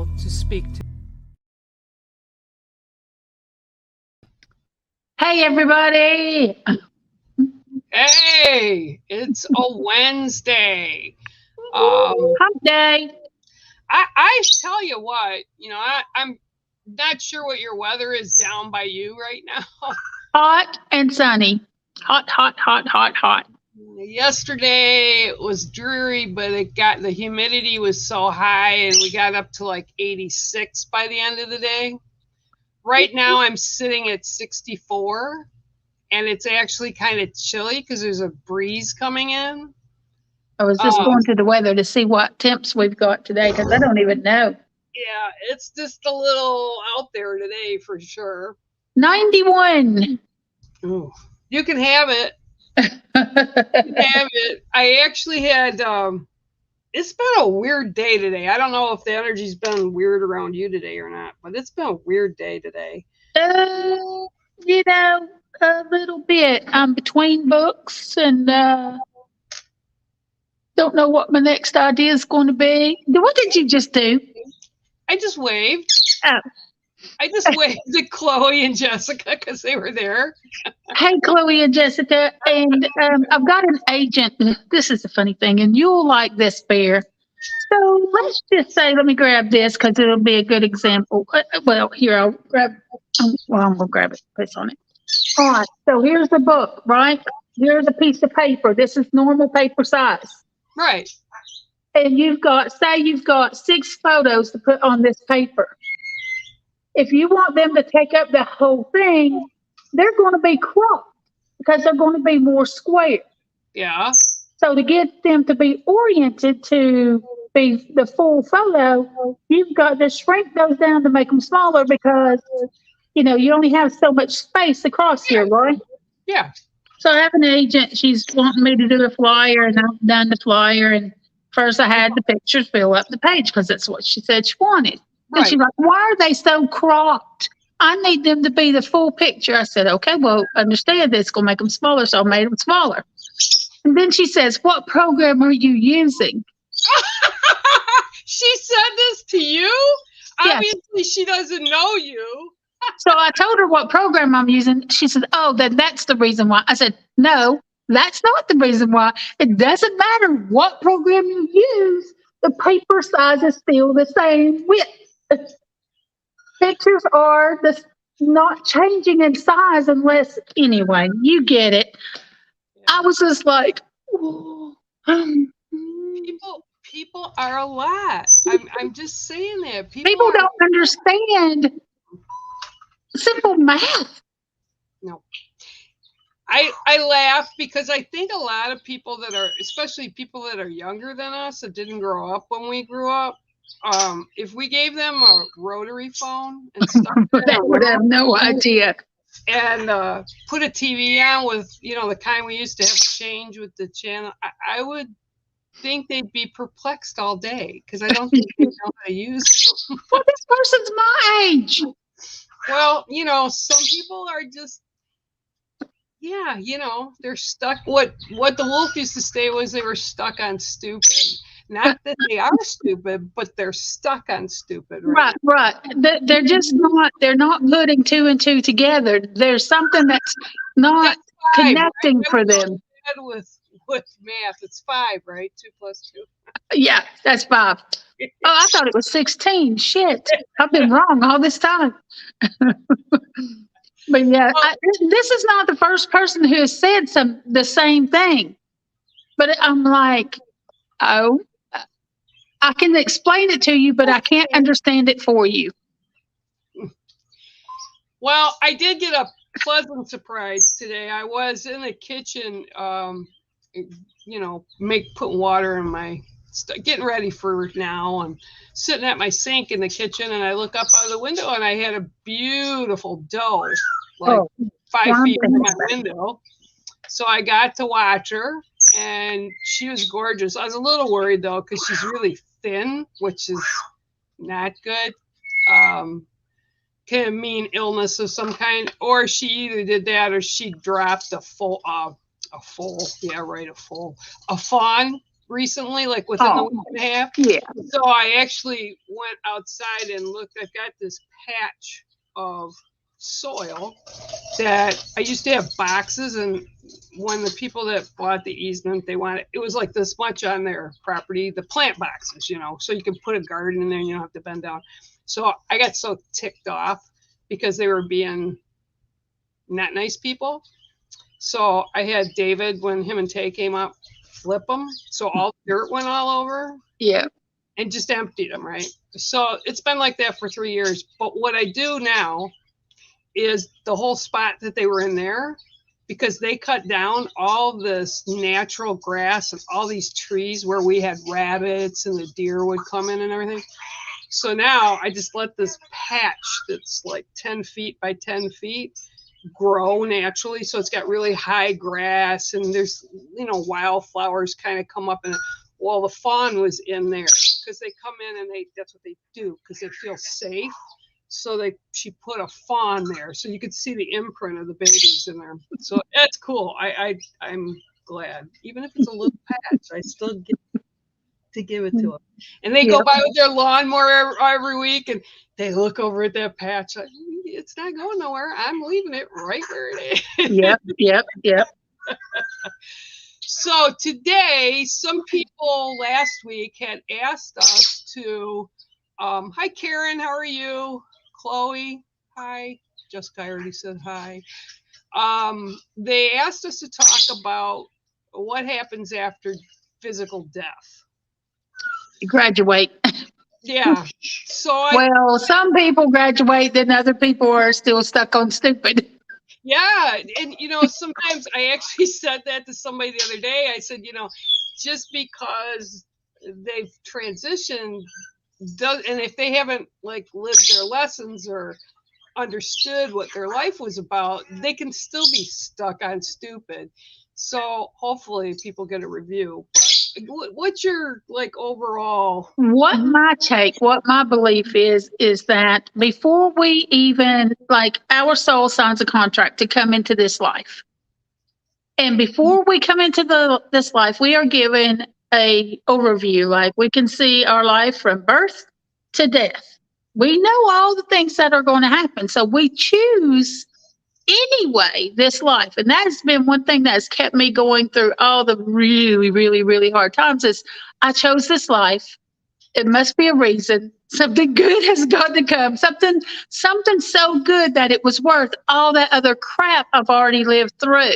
available to speak to. Hey, everybody. Hey, it's a Wednesday. Hump day. I tell you what, I'm not sure what your weather is down by you right now. Hot and sunny. Hot, hot, hot, hot, hot. Yesterday it was dreary, but the humidity was so high and we got up to like 86 by the end of the day. Right now I'm sitting at 64 and it's actually kind of chilly because there's a breeze coming in. I was just going to the weather to see what temps we've got today because I don't even know. Yeah, it's just a little out there today for sure. 91. Ooh, you can have it. You can have it. I actually had, it's been a weird day today. I don't know if the energy's been weird around you today or not, but it's been a weird day today. A little bit. I'm between books and don't know what my next idea is going to be. What did you just do? I just waved. Oh. I just waved at Chloe and Jessica because they were there. Hey, Chloe and Jessica, and I've got an agent. This is the funny thing, and you'll like this, Bear. So let's just say, let me grab this because it'll be a good example. Well, here, I'll grab, I'm going to grab it, put on it. All right, so here's the book, right? Here's a piece of paper. This is normal paper size. Right. And you've got 6 photos to put on this paper. If you want them to take up the whole thing, they're going to be cropped because they're going to be more square. Yeah. So to get them to be oriented to be the full photo, you've got to shrink those down to make them smaller because, you only have so much space across here, right? Yeah. So I have an agent. She's wanting me to do a flyer, and I've done the flyer. And first I had the pictures fill up the page because that's what she said she wanted. Right. And she's like, why are they so cropped? I need them to be the full picture. I said, okay, well, understand this. It's going to make them smaller. So I made them smaller. And then she says, what program are you using? She said this to you? Yes. Obviously, she doesn't know you. So I told her what program I'm using. She said, oh, then that's the reason why. I said, no, that's not the reason why. It doesn't matter what program you use. The paper size is still the same width. Pictures are not changing in size unless, anyway, you get it. I was just like, oh. People are a lot. I'm just saying that. People don't understand simple math. No. I laugh because I think a lot of people especially people that are younger than us that didn't grow up when we grew up, if we gave them a rotary phone and stuff, they would have no idea. And put a TV on with, the kind we used to have to change with the channel, I would think they'd be perplexed all day because I don't think they know how to use them. Well, this person's my age. Well, some people are just, they're stuck. What the wolf used to say was they were stuck on stupid. Not that they are stupid, but they're stuck on stupid. Right. They're just not. They're not putting 2 and 2 together. There's something that's not connecting right? For them. With math, it's 5, right? 2 plus 2. Yeah, that's 5. Oh, I thought it was 16. Shit, I've been wrong all this time. But yeah, this is not the first person who has said the same thing. But I'm like, oh, I can explain it to you, but I can't understand it for you. Well, I did get a pleasant surprise today. I was in the kitchen, putting water in my, getting ready for now. I'm sitting at my sink in the kitchen, and I look up out of the window, and I had a beautiful doe, 5 feet from my window. So I got to watch her, and she was gorgeous. I was a little worried though because she's really thin, which is not good. Can mean illness of some kind, or she either did that or she dropped a fawn. recently, like within the week and a half. Yeah. So I actually went outside and looked. I've got this patch of soil that I used to have boxes, and when the people that bought the easement, they wanted, it was like this much on their property, the plant boxes, so you can put a garden in there and you don't have to bend down. So I got so ticked off because they were being not nice people. So I had David, when him and Tay came up, flip them. So all the dirt went all over. Yeah. And just emptied them, right? So it's been like that for 3 years. But what I do now is the whole spot that they were in there, because they cut down all this natural grass and all these trees where we had rabbits and the deer would come in and everything. So now I just let this patch that's like 10 feet by 10 feet grow naturally. So it's got really high grass, and there's, wildflowers kind of come up, and well, the fawn was in there because they come in and that's what they do because they feel safe. So she put a fawn there, so you could see the imprint of the babies in there. So that's cool. I'm glad, even if it's a little patch, I still get to give it to them. And they go by with their lawnmower every week, and they look over at that patch like, it's not going nowhere. I'm leaving it right where it is. Yep. So today, some people last week had asked us to, hi Karen, how are you? Chloe, hi. Jessica already said hi. They asked us to talk about what happens after physical death. You graduate. Yeah. So well, some people graduate, then other people are still stuck on stupid. Yeah. And, sometimes I actually said that to somebody the other day. I said, just because they've transitioned, and if they haven't lived their lessons or understood what their life was about, they can still be stuck on stupid. So hopefully people get a review. But what's your overall? What my belief is that before we even, our soul signs a contract to come into this life. And before we come into this life, we are given a overview. Like, we can see our life from birth to death. We know all the things that are going to happen. So we choose anyway this life. And that has been one thing that has kept me going through all the really, really, really hard times is I chose this life. It must be a reason. Something good has got to come. Something so good that it was worth all that other crap I've already lived through.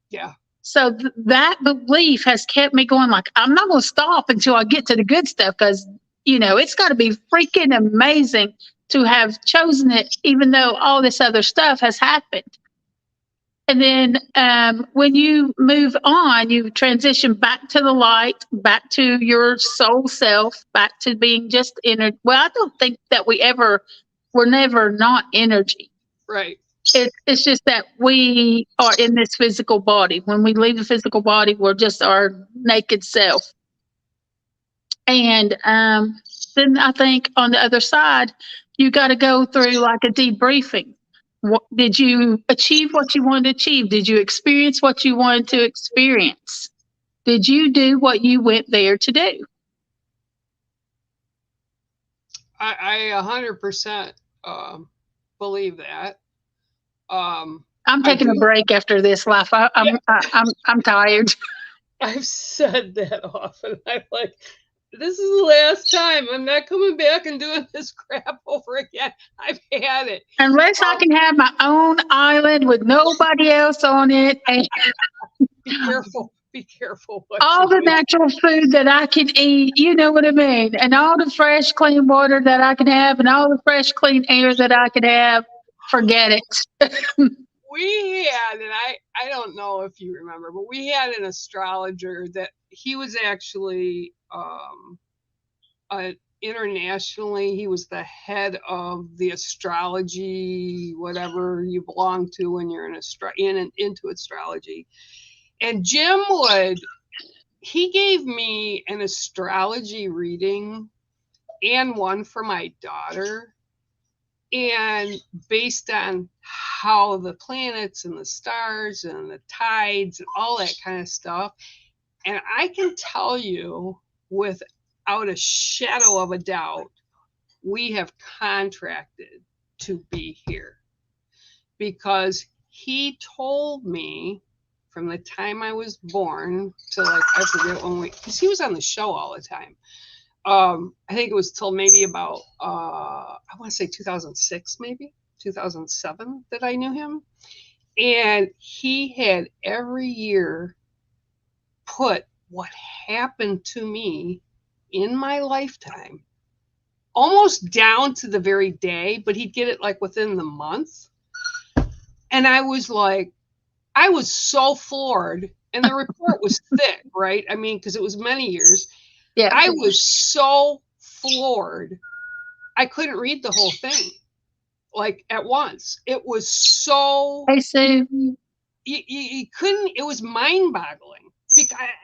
Yeah. So that belief has kept me going. Like, I'm not going to stop until I get to the good stuff, because, it's got to be freaking amazing to have chosen it, even though all this other stuff has happened. And then when you move on, you transition back to the light, back to your soul self, back to being just energy. Well, I don't think that we're never not energy. Right. It's just that we are in this physical body. When we leave the physical body, we're just our naked self. And then I think on the other side, you got to go through like a debriefing. Did you achieve what you wanted to achieve? Did you experience what you wanted to experience? Did you do what you went there to do? I 100% believe that. I'm taking a break after this life. I'm tired. I've said that often. I'm like, this is the last time. I'm not coming back and doing this crap over again. I've had it. Unless I can have my own island with nobody else on it. And be careful. Be careful. All the natural food that I can eat, you know what I mean? And all the fresh, clean water that I can have, and all the fresh, clean air that I can have. Forget it. We had, and I don't know if you remember, but we had an astrologer that he was actually internationally, he was the head of the astrology, whatever you belong to when you're into astrology. And Jim he gave me an astrology reading and one for my daughter. And based on how the planets and the stars and the tides and all that kind of stuff, And I can tell you without a shadow of a doubt, we have contracted to be here because he told me from the time I was born to like, I forget when because he was on the show all the time. I think it was till maybe about, I want to say 2006, maybe 2007 that I knew him. And he had every year put what happened to me in my lifetime almost down to the very day, but he'd get it like within the month. And I was like, I was so floored. And the report was thick, right? I mean, because it was many years. Yeah. I was so floored. I couldn't read the whole thing like at once. It was so. Hey, Sue. You couldn't, it was mind boggling.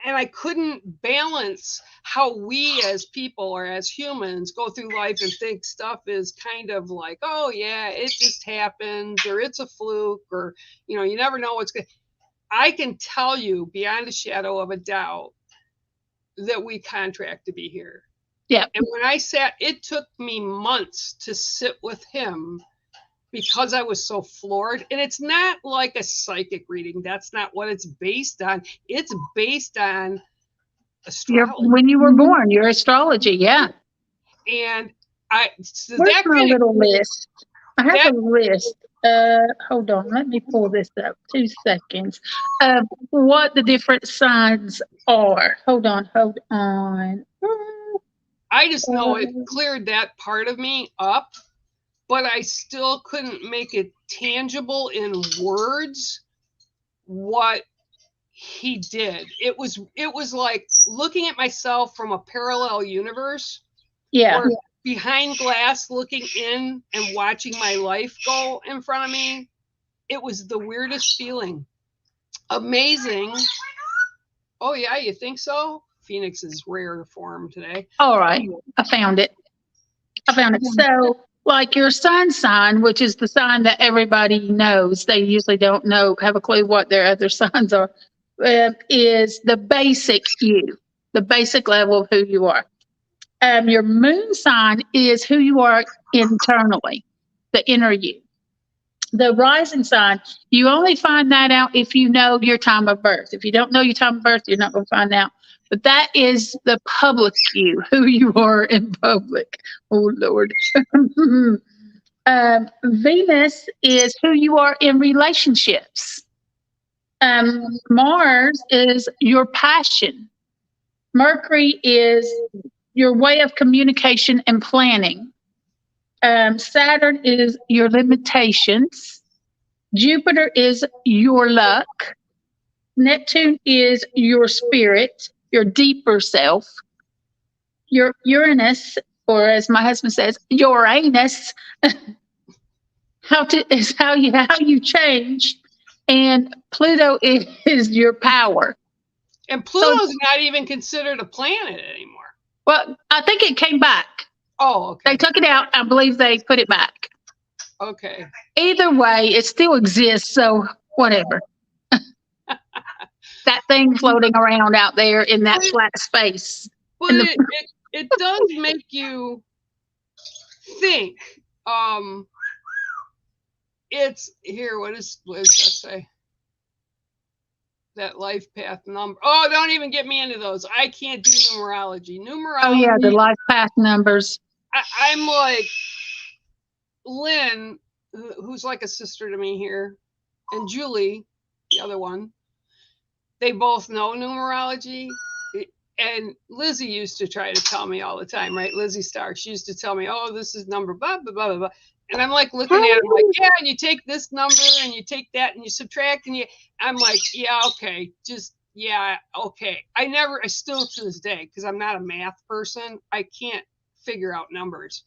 And I couldn't balance how we as people or as humans go through life and think stuff is kind of like, oh yeah, it just happens, or it's a fluke, or you never know what's going. I can tell you beyond a shadow of a doubt that we contract to be here. Yeah. And when I sat, it took me months to sit with him because I was so floored. And it's not like a psychic reading. That's not what it's based on. It's based on astrology. When you were born, your astrology, yeah. And so where's that my little list? I have a list. Hold on, let me pull this up. 2 seconds. What the different signs are. Hold on. I just know it cleared that part of me up, but I still couldn't make it tangible in words what he did. It was like looking at myself from a parallel universe. Yeah. Or behind glass, looking in and watching my life go in front of me. It was the weirdest feeling. Amazing. Oh yeah, you think so? Phoenix is rare form today. All right. I found it. So, like your sun sign, which is the sign that everybody knows, they usually don't have a clue what their other signs are, is the basic you, the basic level of who you are. Your moon sign is who you are internally, the inner you. The rising sign, you only find that out if you know your time of birth. If you don't know your time of birth, you're not going to find out. But that is the public you, who you are in public. Oh, Lord. Venus is who you are in relationships. Mars is your passion. Mercury is your way of communication and planning. Saturn is your limitations. Jupiter is your luck. Neptune is your spirit, your deeper self. Your Uranus, or as my husband says, your anus, is how you change. And Pluto is your power. And Pluto's not even considered a planet anymore. Well, I think it came back. Oh, okay. They took it out. I believe they put it back. Okay. Either way, it still exists, so whatever. That thing floating around out there in that flat space. But it does make you think. It's here. What does that say? That life path number. Oh, don't even get me into those. I can't do numerology. Oh yeah, the life path numbers. I'm like Lynn, who's like a sister to me here, and Julie, the other one. They both know numerology. And Lizzie used to try to tell me all the time, right? Lizzie Stark. She used to tell me, oh, this is number blah, blah, blah, blah, blah. And I'm like looking at it, I'm like, yeah, and you take this number and you take that and you subtract and I'm like, yeah, okay. Just, yeah, okay. I still to this day, because I'm not a math person, I can't figure out numbers.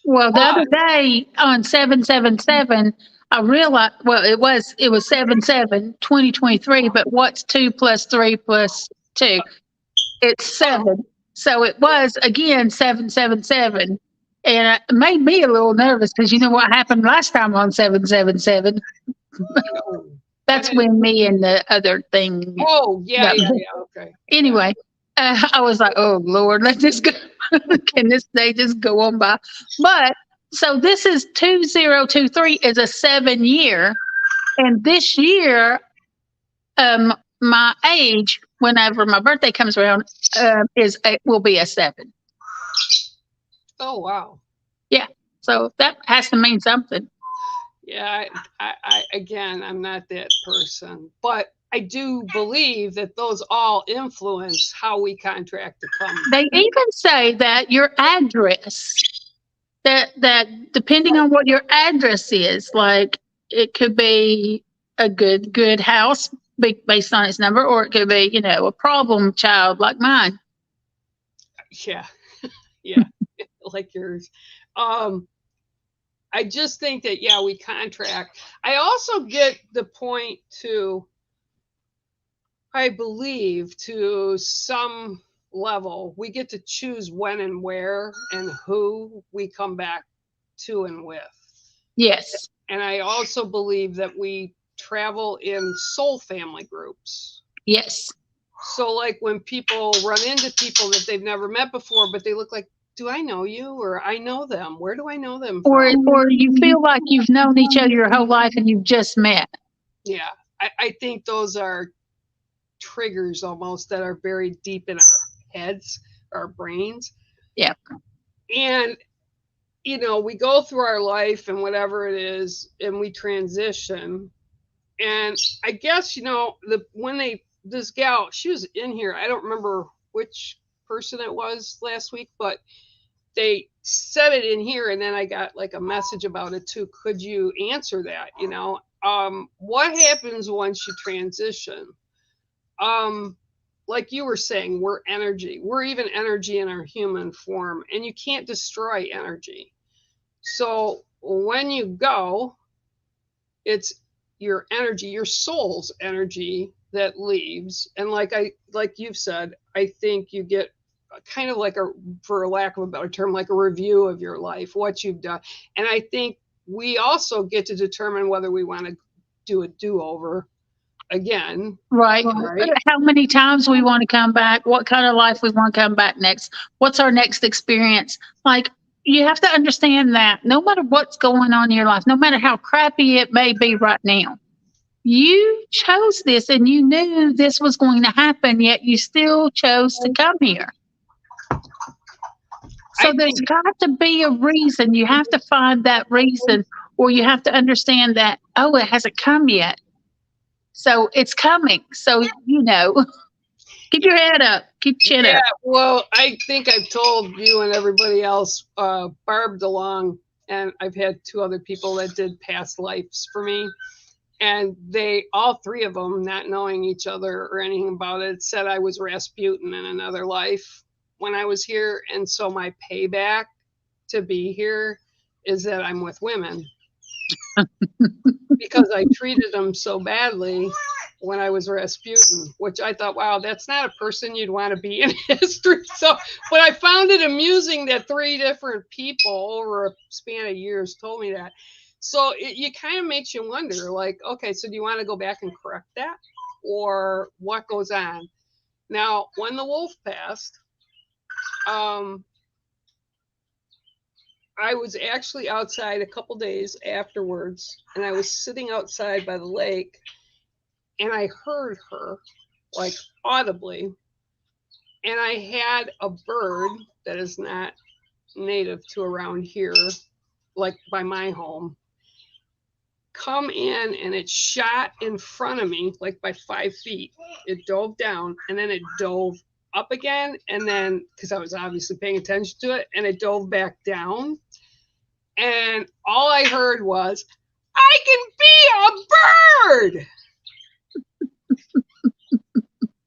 Well, the other day on 777, I realized, well, it was 77, 2023, but what's 2 plus 3 plus 2? It's 7. So it was, again, 777. And it made me a little nervous because you know what happened last time on 777? That's when me and the other thing. Oh, yeah, got- okay. Anyway, I was like, oh Lord, let this go. Can this day just go on by? But so this is 2023 is a 7 year, and this year, my age, whenever my birthday comes around, will be a 7. Oh, wow. Yeah, so that has to mean something. Yeah, I again, I'm not that person, but I do believe that those all influence how we contract to come. They even say that your address, that depending on what your address is, like it could be a good house based on its number, or it could be, a problem child like mine. Yeah, yeah, like yours. I just think that, yeah, we contract. I also get the point to, I believe, to some level, we get to choose when and where and who we come back to and with. Yes. And I also believe that we travel in soul family groups. Yes. So, like when people run into people that they've never met before, but they look like, do I know you, or I know them? Where do I know them from? Or you feel like you've known each other your whole life and you've just met. Yeah, I think those are triggers almost that are buried deep in our heads, our brains. Yeah. And we go through our life and whatever it is, and we transition. And I guess this gal, she was in here. I don't remember which person it was last week, but they said it in here, and then I got like a message about it too. Could you answer that? What happens once you transition? Like you were saying, we're energy. We're even energy in our human form, and you can't destroy energy. So when you go, it's your energy, your soul's energy that leaves. And like you've said, I think you get kind of like for lack of a better term, like a review of your life, what you've done. And I think we also get to determine whether we want to do a do-over again. Right. How many times we want to come back, what kind of life we want to come back next, what's our next experience. Like, you have to understand that no matter what's going on in your life, no matter how crappy it may be right now, you chose this and you knew this was going to happen, yet you still chose to come here. So there's got to be a reason. You have to find that reason, or you have to understand that, oh, it hasn't come yet. So it's coming. So, keep your head up, keep chin up. Well, I think I've told you and everybody else, Barb DeLong, and I've had 2 other people that did past lives for me. And all 3 of them, not knowing each other or anything about it, said I was Rasputin in another life when I was here. And so my payback to be here is that I'm with women. Because I treated them so badly when I was Rasputin, which I thought, wow, that's not a person you'd want to be in history. So, but I found it amusing that 3 different people over a span of years told me that. So it kind of makes you wonder, like, okay, so do you want to go back and correct that? Or what goes on? Now, when the wolf passed, I was actually outside a couple days afterwards, and I was sitting outside by the lake, and I heard her, like, audibly, and I had a bird that is not native to around here, like by my home, come in, and it shot in front of me, like by 5 feet. It dove down, and then it dove up again, and then, because I was obviously paying attention to it, and it dove back down. And all I heard was, I can be a bird.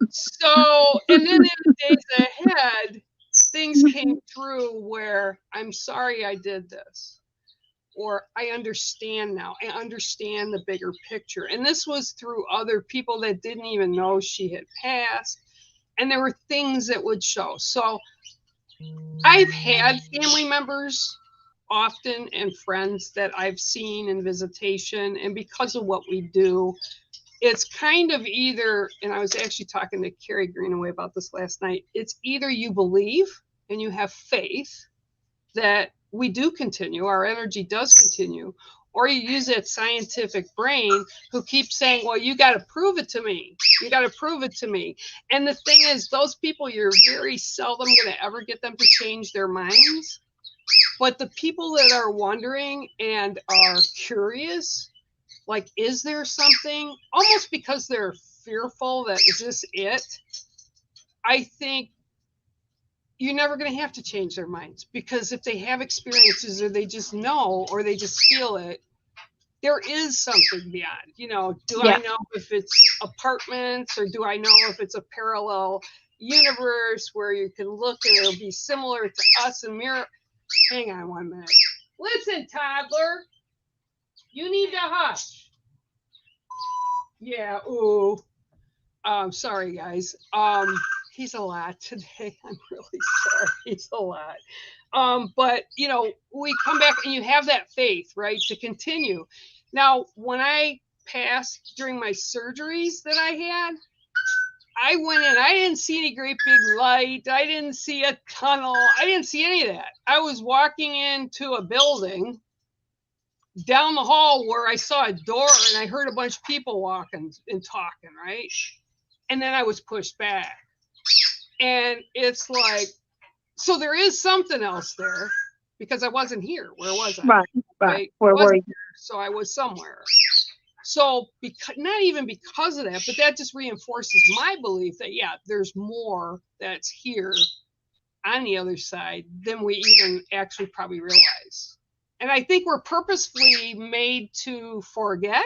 So, and then in the days ahead, things came through where I'm sorry I did this. Or I understand now. I understand the bigger picture. And this was through other people that didn't even know she had passed. And there were things that would show. So I've had family members often and friends that I've seen in visitation, and because of what we do, it's kind of either, and I was actually talking to Carrie Greenaway about this last night. It's either you believe and you have faith that we do continue, our energy does continue, or you use that scientific brain who keeps saying, well, you got to prove it to me. You got to prove it to me. And the thing is, those people, you're very seldom going to ever get them to change their minds. But the people that are wondering and are curious, like, is there something, almost because they're fearful that is this it? I think you're never going to have to change their minds, because if they have experiences or they just know or they just feel it, there is something beyond. Do I know if it's apartments, or do I know if it's a parallel universe where you can look and it'll be similar to us and mirror? Hang on 1 minute. Listen, toddler, you need to hush. Yeah, ooh. Sorry, guys. He's a lot today. I'm really sorry. He's a lot. But, we come back and you have that faith, right, to continue. Now, when I passed during my surgeries that I had, I went in, I didn't see any great big light. I didn't see a tunnel. I didn't see any of that. I was walking into a building down the hall where I saw a door and I heard a bunch of people walking and talking, right? And then I was pushed back. And it's like, so there is something else there, because I wasn't here. Where was I? Right. Where were you? So I was somewhere. So not even because of that, but that just reinforces my belief that, yeah, there's more that's here on the other side than we even actually probably realize. And I think we're purposefully made to forget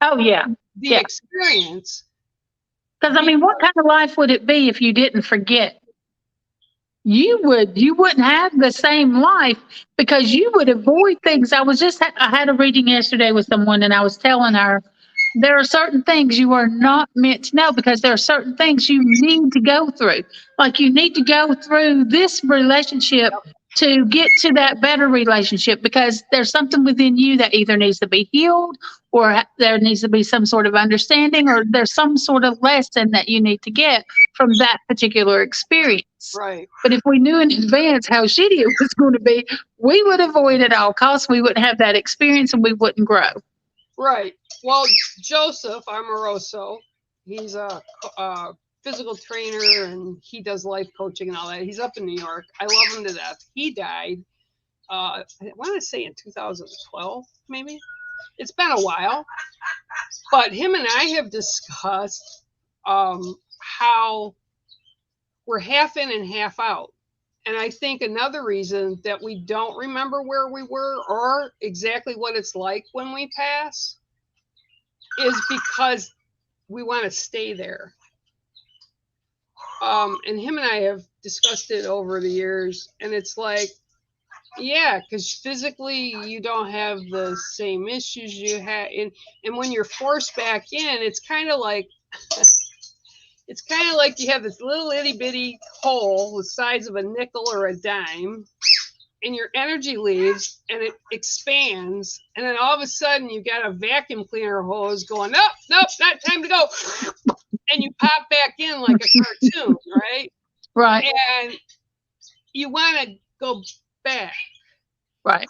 the experience. Because, I mean, what kind of life would it be if you didn't forget? You wouldn't have the same life, because you would avoid things. I had a reading yesterday with someone, and I was telling her there are certain things you are not meant to know, because there are certain things you need to go through. Like, you need to go through this relationship to get to that better relationship, because there's something within you that either needs to be healed, or there needs to be some sort of understanding, or there's some sort of lesson that you need to get from that particular experience. Right. But if we knew in advance how shitty it was going to be, we would avoid it at all costs. We wouldn't have that experience, and we wouldn't grow. Right. Well, Joseph Amoroso, he's a physical trainer, and he does life coaching and all that. He's up in New York. I love him to death. He died, I want to say in 2012, maybe. It's been a while. But him and I have discussed how we're half in and half out. And I think another reason that we don't remember where we were or exactly what it's like when we pass is because we want to stay there. And him and I have discussed it over the years, and it's like, yeah, because physically you don't have the same issues you had. And when you're forced back in, it's kind of like you have this little itty bitty hole the size of a nickel or a dime, and your energy leaves and it expands, and then all of a sudden you got a vacuum cleaner hose going, nope, not time to go, and you pop back in like a cartoon, right? Right. And you want to go back. Right.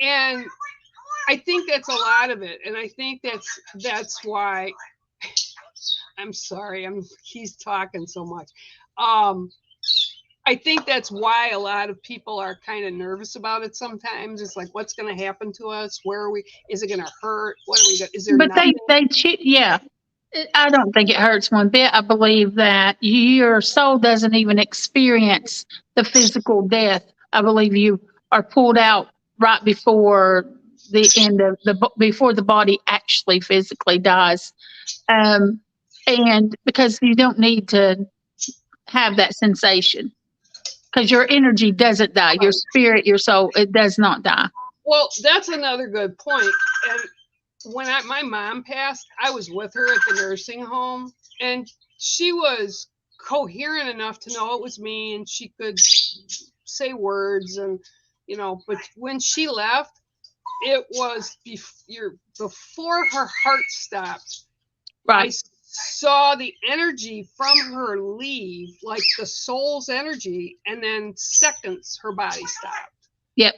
And I think that's a lot of it, and I think that's why. I'm sorry, he's talking so much. I think that's why a lot of people are kind of nervous about it sometimes. It's like, what's going to happen to us? Where are we? Is it going to hurt? What are we going to, is there But nothing? yeah. I don't think it hurts one bit. I believe that your soul doesn't even experience the physical death. I believe you are pulled out right before the end of before the body actually physically dies. And because you don't need to have that sensation, because your energy doesn't die, your spirit, your soul, it does not die. Well, that's another good point. And when my mom passed, I was with her at the nursing home, and she was coherent enough to know it was me, and she could say words, and but when she left, it was before her heart stopped. Right. saw the energy from her leave, like the soul's energy, and then seconds her body stopped. Yep.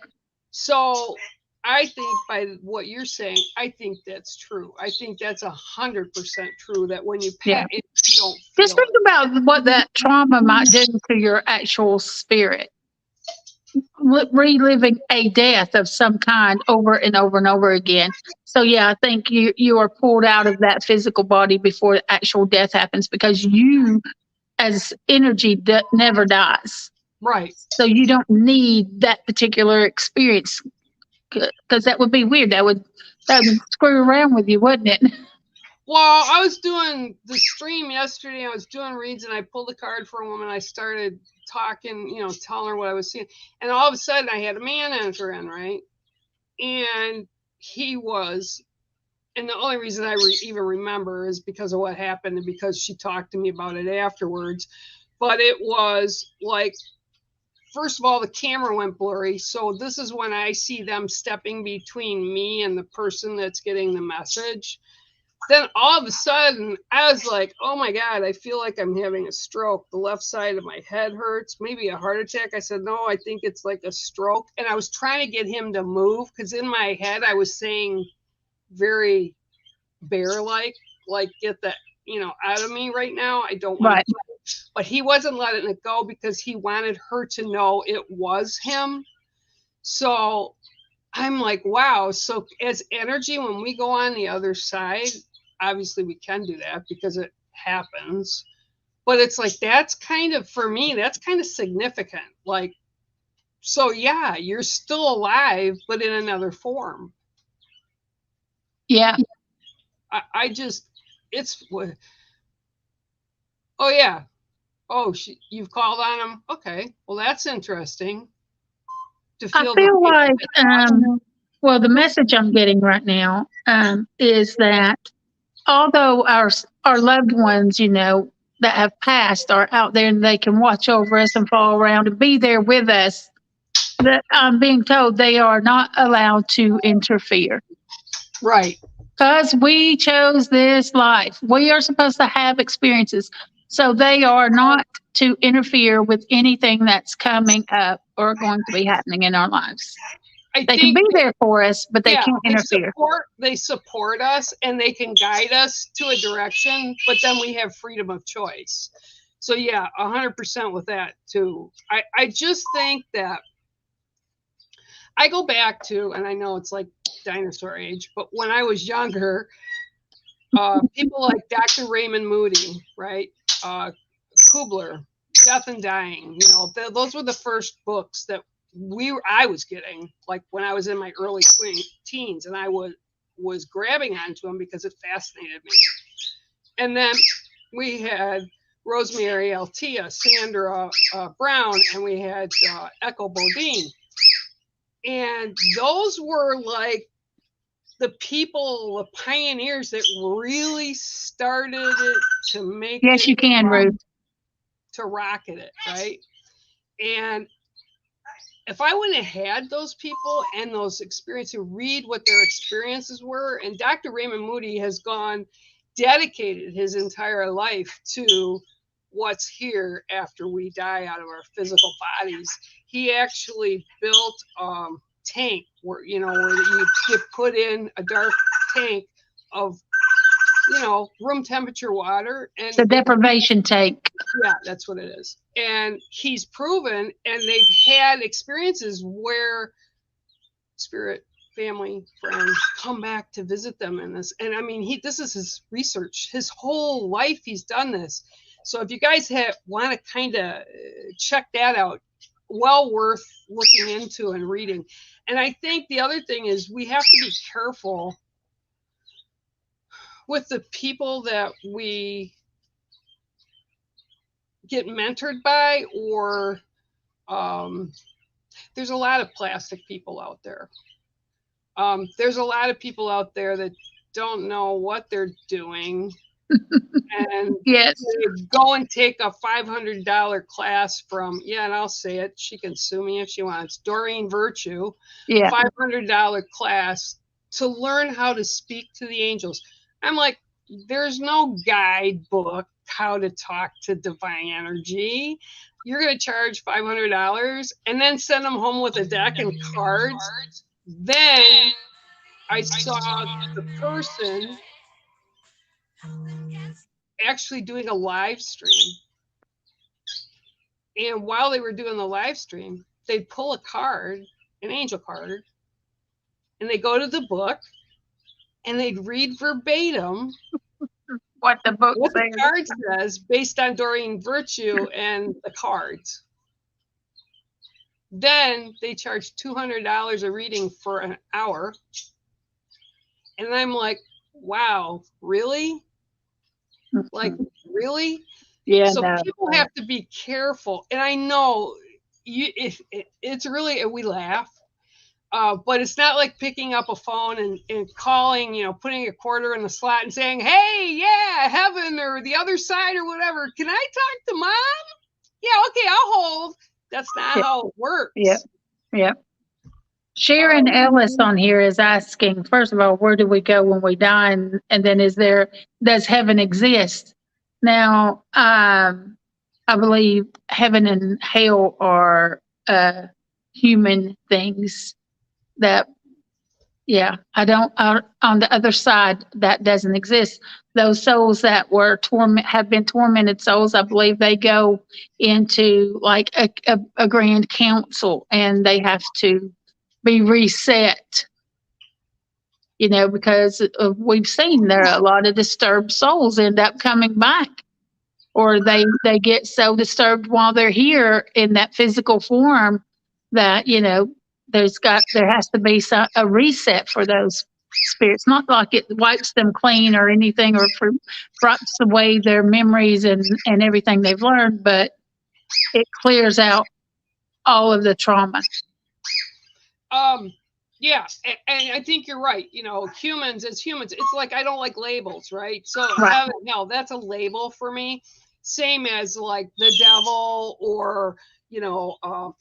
So I think by what you're saying, I think that's true. I think that's 100% true. That when you Yeah. pass, you don't Just feel think about what that trauma might do to your actual spirit. Reliving a death of some kind over and over and over again. So yeah, I think you are pulled out of that physical body before the actual death happens, because you as energy never dies. right. So you don't need that particular experience, because that would be weird. That would screw around with you, wouldn't it? Well, I was doing the stream yesterday. I was doing reads, and I pulled a card for a woman. I started talking, telling her what I was seeing, and all of a sudden, I had a man enter in, right? And he was, and the only reason I even remember is because of what happened and because she talked to me about it afterwards. But it was like, first of all, the camera went blurry. So this is when I see them stepping between me and the person that's getting the message. Then all of a sudden, I was like, oh my God, I feel like I'm having a stroke. The left side of my head hurts, maybe a heart attack. I said, no, I think it's like a stroke. And I was trying to get him to move, because in my head, I was saying very bear-like, get that, out of me right now. I don't want Right. to. But he wasn't letting it go because he wanted her to know it was him. So I'm like, wow. So as energy, when we go on the other side, obviously we can do that because it happens. But it's like, that's kind of, for me, that's kind of significant. Like, so yeah, you're still alive, but in another form. Yeah. I just, it's, oh yeah. Oh, you've called on him. Okay. Well, that's interesting. To I feel feel like, the well, the message I'm getting right now is that although our loved ones, that have passed are out there and they can watch over us and fall around and be there with us, that I'm being told they are not allowed to interfere. right. Because we chose this life. We are supposed to have experiences. So they are not to interfere with anything that's coming up or going to be happening in our lives. They can be there for us, but they can't interfere. They support us and they can guide us to a direction, but then we have freedom of choice. So yeah, 100% with that too. I just think that I go back to, and I know it's like dinosaur age, but when I was younger, people like Dr. Raymond Moody, right? Kubler, Death and Dying, those were the first books that I was getting, like when I was in my early teens, and I was grabbing onto them because it fascinated me. And then we had Rosemary Altea, Sandra Brown, and we had Echo Bodine. And those were like the people, the pioneers that really started it to make yes, it. You can, Ruth. To rocket it, right? And if I wouldn't have had those people and those experiences to read what their experiences were, and Dr. Raymond Moody has dedicated his entire life to what's here after we die out of our physical bodies. He actually built tank where where you put in a dark tank of room temperature water, and the deprivation tank. Yeah, that's what it is. And he's proven, and they've had experiences where spirit, family, friends come back to visit them in this. And I mean, this is his research, his whole life. He's done this. So if you guys want to kind of check that out, well worth looking into and reading. And I think the other thing is we have to be careful with the people that we get mentored by, or there's a lot of plastic people out there. There's a lot of people out there that don't know what they're doing. And yes, go and take a $500 class from, and I'll say it, she can sue me if she wants, Doreen Virtue. $500 class to learn how to speak to the angels. I'm like, there's no guidebook how to talk to divine energy. You're going to charge $500 and then send them home with a deck and cards. Then I saw the person actually doing a live stream. And while they were doing the live stream, they'd pull a card, an angel card, and they go to the book and they'd read verbatim what the book what the says. card says based on Doreen Virtue and the cards. Then they charge $200 a reading for an hour. And I'm like, wow, really? Like, really? Yeah, So no. people have to be careful. And I know it's really, we laugh, but it's not like picking up a phone and calling, putting a quarter in the slot and saying, hey, yeah, heaven or the other side or whatever. Can I talk to mom? Yeah, okay, I'll hold. That's not how it works. Yeah. Sharon Ellis on here is asking, first of all, where do we go when we die? And then does heaven exist? Now, I believe heaven and hell are human things that, I don't, on the other side, that doesn't exist. Those souls that have been tormented souls, I believe they go into like a grand council and they have to be reset, because we've seen there are a lot of disturbed souls end up coming back, or they get so disturbed while they're here in that physical form that there has to be a reset for those spirits. Not like it wipes them clean or anything, or wipes away their memories and everything they've learned, but it clears out all of the trauma. Yeah, and I think you're right. Humans, it's like I don't like labels, right? So Right. heaven, no, that's a label for me. Same as like the devil or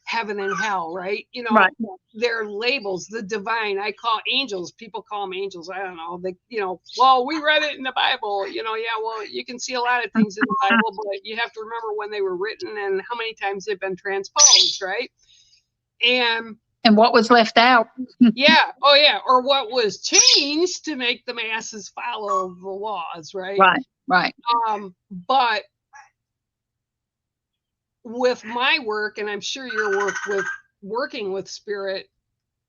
heaven and hell, right? Right. They're labels. The divine, I call angels. People call them angels. I don't know. They, well, we read it in the Bible. Yeah, well, you can see a lot of things in the Bible, but you have to remember when they were written and how many times they've been transposed, right? And what was left out. Yeah. Oh, yeah. Or what was changed to make the masses follow the laws, right? Right. But with my work, and I'm sure your work with working with spirit,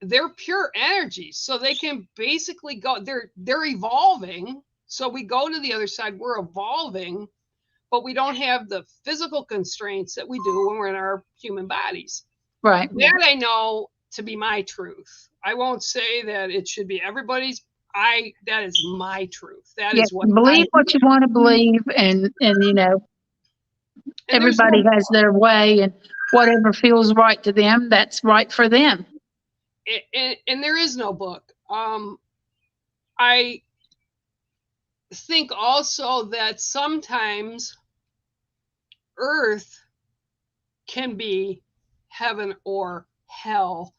they're pure energy. So they can basically go, they're evolving. So we go to the other side, we're evolving, but we don't have the physical constraints that we do when we're in our human bodies. Right. That I know to be my truth. I won't say that it should be everybody's. That is my truth. That is what believe what you want to believe, and everybody has their way, and whatever feels right to them, that's right for them. And there is no book. I think also that sometimes Earth can be heaven or hell.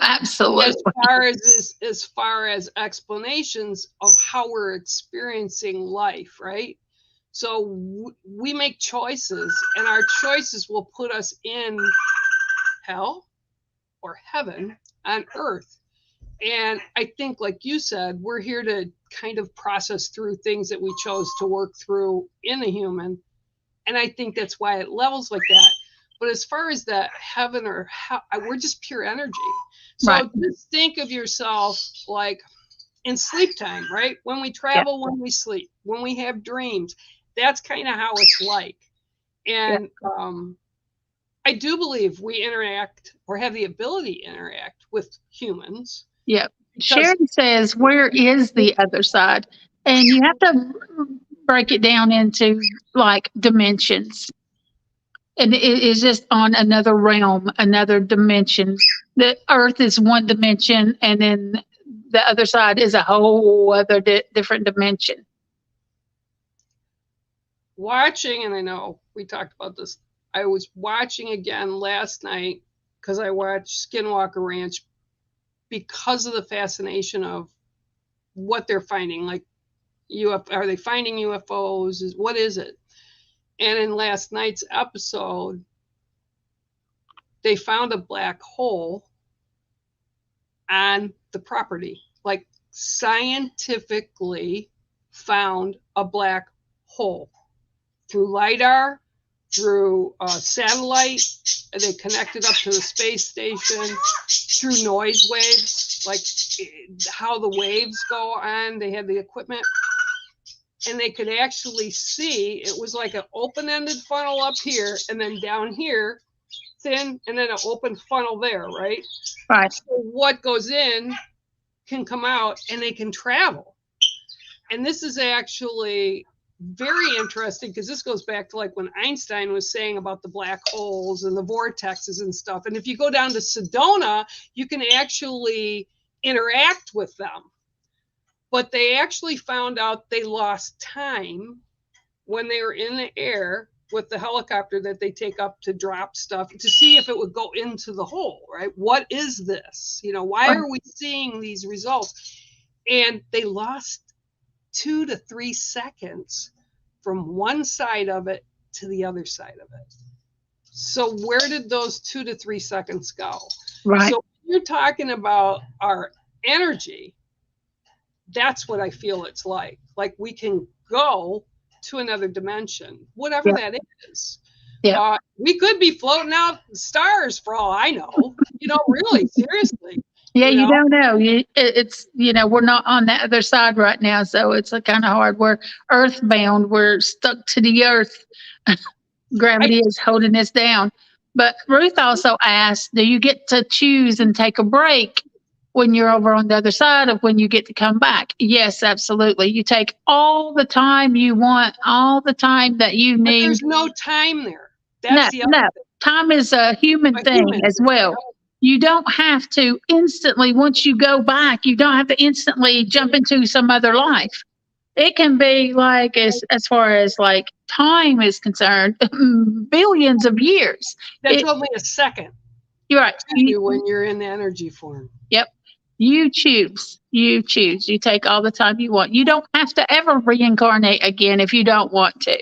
Absolutely. As far as explanations of how we're experiencing life, right? So we make choices, and our choices will put us in hell or heaven on Earth. And I think, like you said, we're here to kind of process through things that we chose to work through in the human. And I think that's why it levels like that. But as far as that heaven or hell, we're just pure energy. So just think of yourself like in sleep time, right? When we travel, when we sleep, when we have dreams, that's kind of how it's like. And I do believe we interact or have the ability to interact with humans. Yeah. Sharon says, where is the other side? And you have to break it down into like dimensions. And it is just on another realm, another dimension. The earth is one dimension, and then the other side is a whole other different dimension. Watching, and I know we talked about this, I was watching again last night because I watched Skinwalker Ranch because of the fascination of what they're finding. Like Are they finding UFOs? What is it? And in last night's episode, they found a black hole on the property, like scientifically found a black hole through LiDAR, through satellite. They connected up to the space station through noise waves, like how the waves go on. They had the equipment, and they could actually see it was like an open-ended funnel up here, and then down here, thin, and then an open funnel there, right? Right. So what goes in can come out, and they can travel. And this is actually very interesting because this goes back to like when Einstein was saying about the black holes and the vortexes and stuff. And if you go down to Sedona, you can actually interact with them. But they actually found out they lost time when they were in the air with the helicopter that they take up to drop stuff to see if it would go into the hole, right? What is this? Why are we seeing these results? And they lost 2 to 3 seconds from one side of it to the other side of it. So where did those 2 to 3 seconds go? Right. So you're talking about our energy. That's what I feel it's like. Like we can go to another dimension, whatever that is. Yeah. We could be floating out stars for all I know. Really, seriously. Yeah, you don't know. It's we're not on the other side right now, so it's a kind of hard. We're earthbound. We're stuck to the earth. Gravity is holding us down. But Ruth also asked, do you get to choose and take a break when you're over on the other side of when you get to come back? Yes, absolutely. You take all the time you want, all the time that you need. But there's no time there. That's the other thing. Time is a human thing as well. You don't have to instantly, once you go back, you don't have to instantly jump into some other life. It can be like, as far as like time is concerned, billions of years. That's only a second. You're right. When you're in the energy form. Yep. You choose. You take all the time you want. You don't have to ever reincarnate again if you don't want to.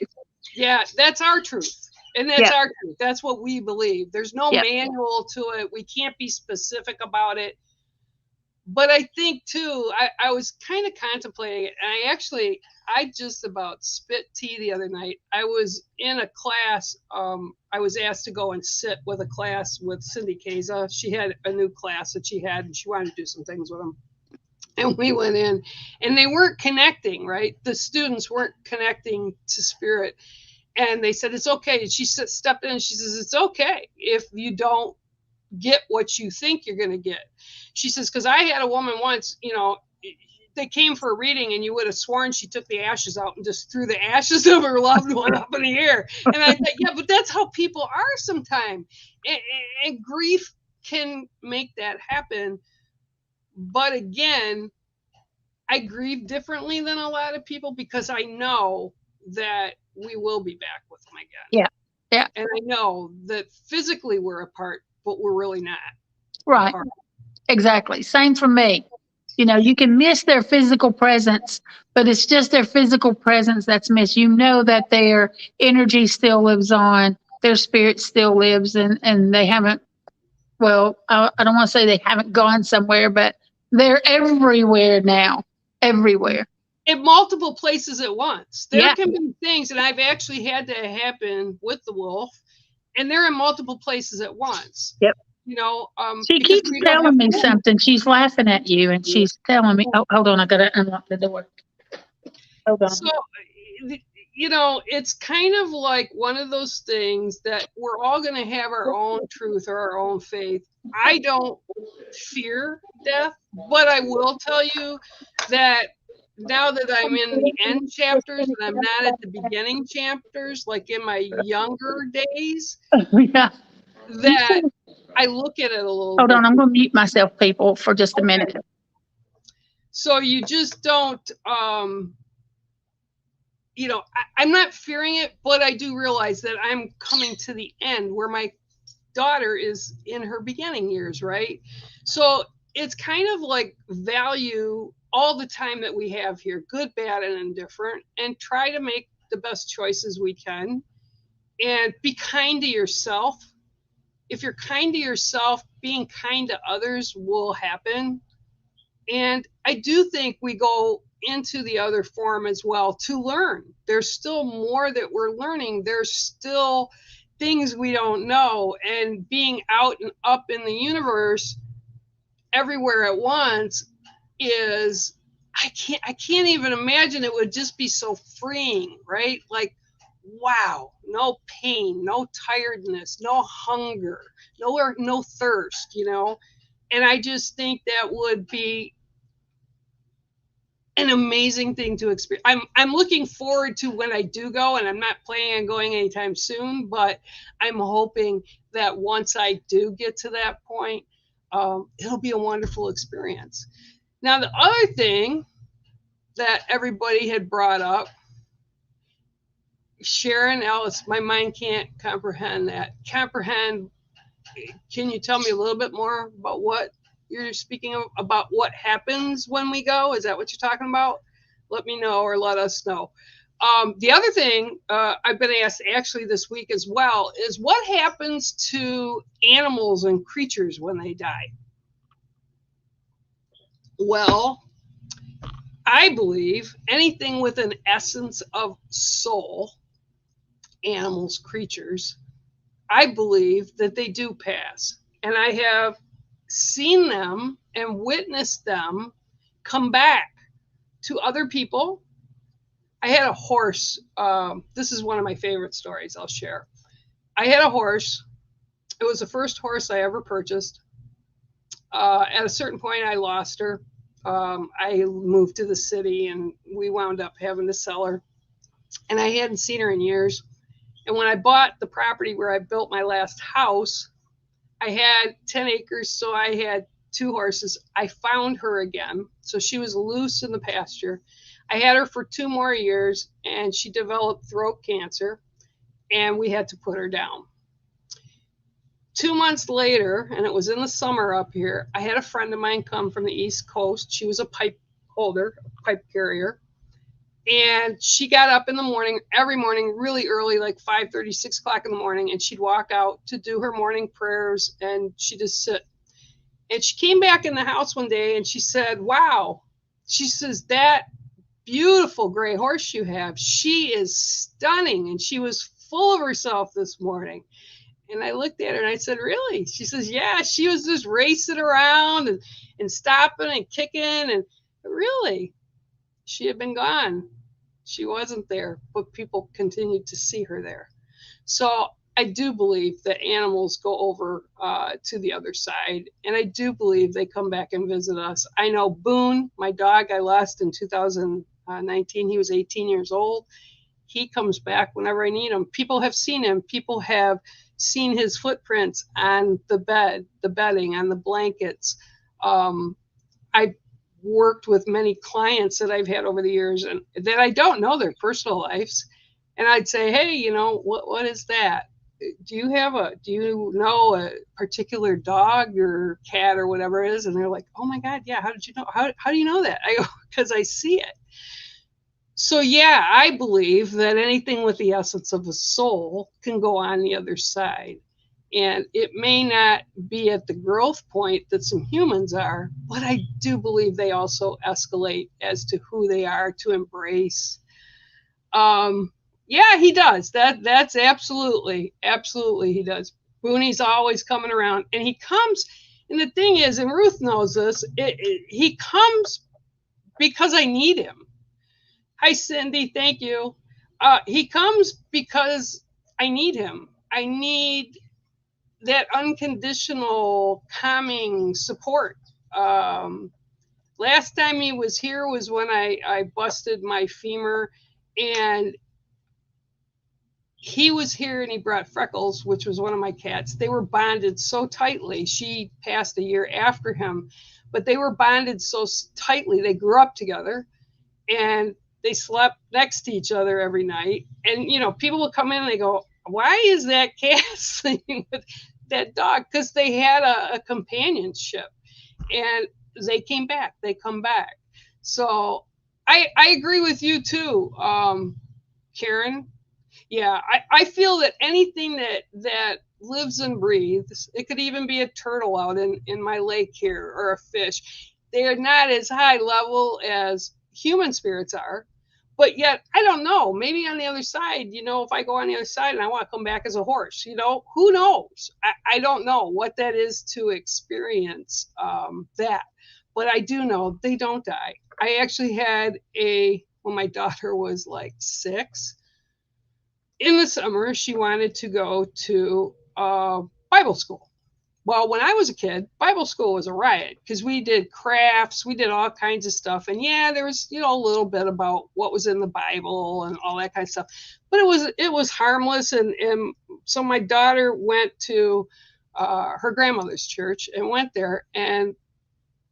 Yeah, that's our truth. And that's our truth. That's what we believe. There's no manual to it. We can't be specific about it. But I think, too, I was kind of contemplating it. And I just about spit tea the other night. I was in a class. I was asked to go and sit with a class with Cindy Keza. She had a new class that she had, and she wanted to do some things with them. And we went in, and they weren't connecting, right? The students weren't connecting to spirit. And they said, it's okay. She stepped in and she says, it's okay if you don't get what you think you're going to get. She says, because I had a woman once, they came for a reading and you would have sworn she took the ashes out and just threw the ashes of her loved one up in the air. And I thought, yeah, but that's how people are sometimes. And grief can make that happen. But again, I grieve differently than a lot of people because I know that we will be back with them again. Yeah. And I know that physically we're apart, but we're really not. Right. Apart. Exactly. Same for me. You can miss their physical presence, but it's just their physical presence that's missed. That their energy still lives on, their spirit still lives, and they haven't, well, I don't want to say they haven't gone somewhere, but they're everywhere now. Everywhere. In multiple places at once. There can be things, and I've actually had that happen with the wolf, and they're in multiple places at once. Yep. She keeps telling me something. She's laughing at you, and she's telling me, oh, hold on, I got to unlock the door. Hold on. So, it's kind of like one of those things that we're all going to have our own truth or our own faith. I don't fear death, but I will tell you that now that I'm in the end chapters and I'm not at the beginning chapters, like in my younger days, that I look at it a little Hold bit. on, I'm going to mute myself, people, for just a minute. So you just don't, I'm not fearing it, but I do realize that I'm coming to the end where my daughter is in her beginning years, right? So it's kind of like value all the time that we have here, good, bad, and indifferent, and try to make the best choices we can and be kind to yourself. If you're kind to yourself, being kind to others will happen. And I do think we go into the other form as well to learn. There's still more that we're learning. There's still things we don't know. And being out and up in the universe everywhere at once is, I can't even imagine. It would just be so freeing, right? Like, wow, no pain, no tiredness, no hunger, no thirst, And I just think that would be an amazing thing to experience. I'm looking forward to when I do go, and I'm not planning on going anytime soon, but I'm hoping that once I do get to that point, it'll be a wonderful experience. Now, the other thing that everybody had brought up, Sharon, Alice, my mind can't comprehend that. Can you tell me a little bit more about what you're speaking of, about what happens when we go? Is that what you're talking about? Let me know, or let us know. The other thing I've been asked actually this week as well is what happens to animals and creatures when they die? Well, I believe anything with an essence of soul, animals, creatures, I believe that they do pass. And I have seen them and witnessed them come back to other people. I had a horse. This is one of my favorite stories I'll share. I had a horse. It was the first horse I ever purchased. At a certain point, I lost her. I moved to the city and we wound up having to sell her. And I hadn't seen her in years. And when I bought the property where I built my last house, I had 10 acres, so I had 2 horses. I found her again. So she was loose in the pasture. I had her for 2 more years, and she developed throat cancer, and we had to put her down. 2 months later, and it was in the summer up here, I had a friend of mine come from the East Coast. She was a pipe holder, pipe carrier. And she got up in the morning, every morning, really early, like 5:30, 6 o'clock in the morning, and she'd walk out to do her morning prayers, and she'd just sit. And she came back in the house one day, and she said, wow. She says, that beautiful gray horse you have, she is stunning. And she was full of herself this morning. And I looked at her, and I said, really? She says, yeah, she was just racing around and stopping and kicking. And really, she had been gone. She wasn't there, but people continued to see her there. So I do believe that animals go over to the other side, and I do believe they come back and visit us. I know Boone, my dog I lost in 2019, he was 18 years old. He comes back whenever I need him. People have seen him. People have seen his footprints on the bed, the bedding, on the blankets. I worked with many clients that I've had over the years and that I don't know their personal lives. And I'd say, hey, what is that? Do you know a particular dog or cat or whatever it is? And they're like, oh my God, yeah. How did you know? How do you know that? I go, because I see it. So yeah, I believe that anything with the essence of a soul can go on the other side. And it may not be at the growth point that some humans are, but I do believe they also escalate as to who they are to embrace. Yeah, he does. That's absolutely he does. Booney's always coming around, and he comes. And the thing is, and Ruth knows this, he comes because I need him. Hi, Cindy. Thank you. He comes because I need him. I need that unconditional calming support. Last time he was here was when I busted my femur, and he was here and he brought Freckles, which was one of my cats. They were bonded so tightly. She passed a year after him, but they were bonded so tightly. They grew up together and they slept next to each other every night. And, people would come in and they go, why is that cat sleeping with that dog? Because they had a companionship, and they come back. So I agree with you too, Karen. Yeah, I feel that anything that lives and breathes, it could even be a turtle out in my lake here or a fish. They are not as high level as human spirits are. But yet, I don't know. Maybe on the other side, if I go on the other side and I want to come back as a horse, who knows? I don't know what that is to experience that. But I do know they don't die. I actually had when my daughter was like 6, in the summer, she wanted to go to Bible school. Well, when I was a kid, Bible school was a riot because we did crafts, we did all kinds of stuff, and yeah, there was a little bit about what was in the Bible and all that kind of stuff, but it was harmless, and so my daughter went to her grandmother's church and went there, and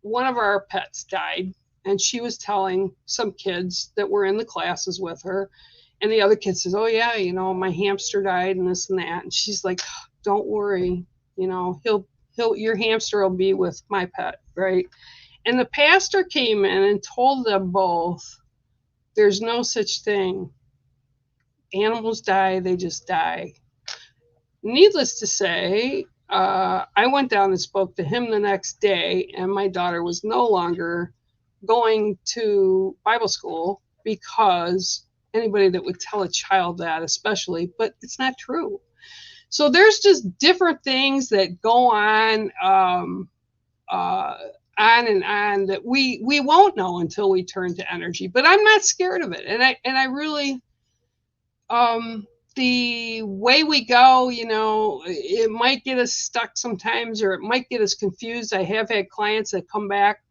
one of our pets died, and she was telling some kids that were in the classes with her, and the other kid says, "Oh yeah, my hamster died and this and that," and she's like, "Don't worry, your hamster will be with my pet," right? And the pastor came in and told them both, there's no such thing. Animals die, they just die. Needless to say, I went down and spoke to him the next day, and my daughter was no longer going to Bible school because anybody that would tell a child that, especially, but it's not true. So there's just different things that go on and on that we won't know until we turn to energy. But I'm not scared of it, and I really the way we go, it might get us stuck sometimes, or it might get us confused. I have had clients that come back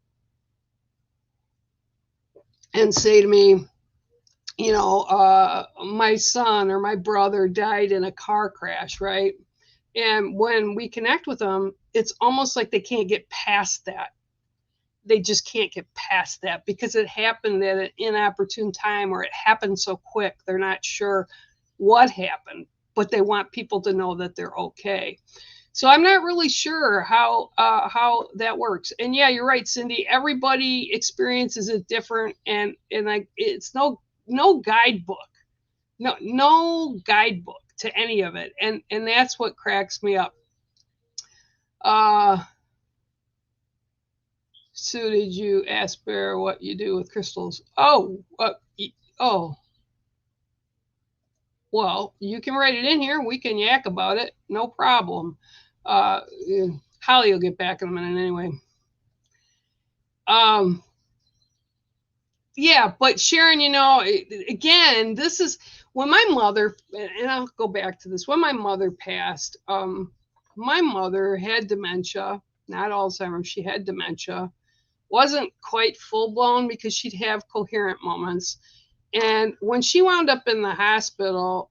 and say to me, my son or my brother died in a car crash, right? And when we connect with them, it's almost like they can't get past that. They just can't get past that because it happened at an inopportune time, or it happened so quick. They're not sure what happened, but they want people to know that they're okay. So I'm not really sure how that works. And yeah, you're right, Cindy. Everybody experiences it different, and it's no guidebook, no guidebook to any of it, and that's what cracks me up. Sue, did you ask Bear what you do with crystals? Oh, well, you can write it in here. We can yak about it. No problem. Holly will get back in a minute anyway. Yeah, but Sharon, again, this is when my mother, and I'll go back to this, when my mother passed, my mother had dementia, not Alzheimer's, she had dementia. Wasn't quite full blown because she'd have coherent moments. And when she wound up in the hospital,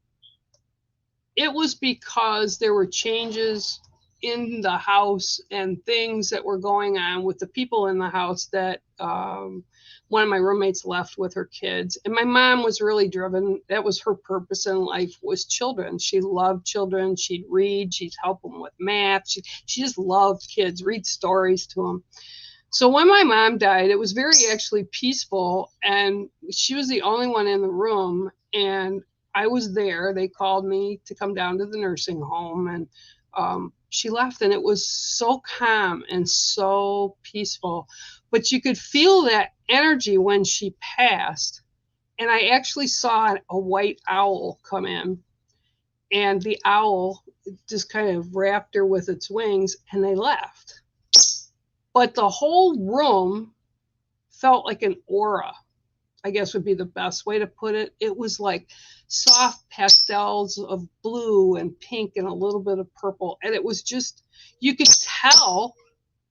it was because there were changes in the house and things that were going on with the people in the house that one of my roommates left with her kids. And my mom was really driven. That was her purpose in life, was children. She loved children. She'd read. She'd help them with math. She just loved kids, read stories to them. So when my mom died, it was very actually peaceful, and she was the only one in the room, and I was there. They called me to come down to the nursing home, and she left, and it was so calm and so peaceful. But you could feel that energy when she passed, and I actually saw a white owl come in, and the owl just kind of wrapped her with its wings, and they left. But the whole room felt like an aura, I guess would be the best way to put it. It was like soft pastels of blue and pink and a little bit of purple. And it was just, you could tell